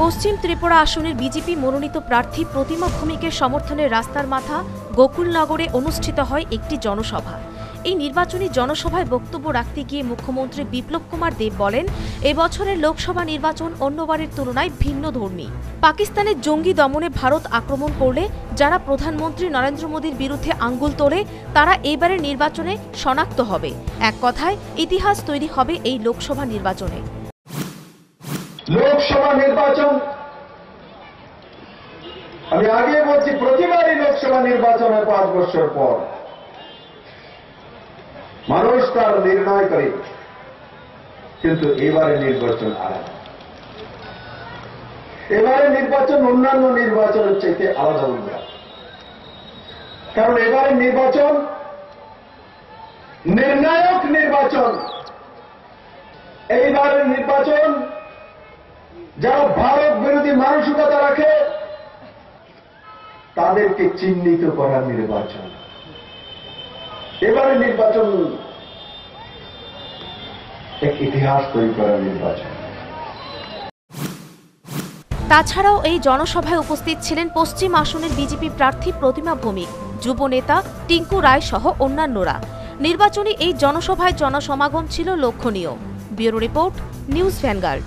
পশ্চিম ত্রিপুরা আসনের বিজেপি মনোনীত প্রার্থী প্রতিমা ভৌমিকের সমর্থনে রাস্তার মাথা গোকুলনগরে অনুষ্ঠিত হয় একটি জনসভা। এই নির্বাচনী জনসভায় বক্তব্য রাখতে গিয়ে মুখ্যমন্ত্রী বিপ্লব কুমার দেব বলেন, এবছরের লোকসভা নির্বাচন অন্যবারের তুলনায় ভিন্নধর্মী। পাকিস্তানের জঙ্গি দমনে ভারত আক্রমণ করলে যারা প্রধানমন্ত্রী নরেন্দ্র মোদীর বিরুদ্ধে আঙ্গুল তোলে তারা এবারের নির্বাচনে শনাক্ত হবে। এক কথায় ইতিহাস তৈরি হবে এই লোকসভা নির্বাচনে। লোকসভা নির্বাচন আমি আগে বলছি, প্রতিবারই লোকসভা নির্বাচনের 5 বছর পর মানুষ তার নির্ণয় করে, কিন্তু এবারে নির্বাচন আলাদা। এবারে নির্বাচন অন্যান্য নির্বাচনের চাইতে আলাদা উন্নয়ন, কারণ এবারে নির্বাচন নির্ণায়ক নির্বাচন। এইবারের নির্বাচন যারা ভারত বিরোধী মানসিকতা রাখে তাদেরকে চিহ্নিত করার নির্বাচন। এবারে নির্বাচন এক ইতিহাস তৈরি করার নির্বাচন। তাছাড়াও এই জনসভায় উপস্থিত ছিলেন পশ্চিম আসনের বিজেপি প্রার্থী প্রতিমা ভৌমিক, যুব নেতা টিঙ্কু রায় সহ অন্যান্যরা। নির্বাচনী এই জনসভায় জনসমাগম ছিল লক্ষণীয়। Bureau report, news vanguard.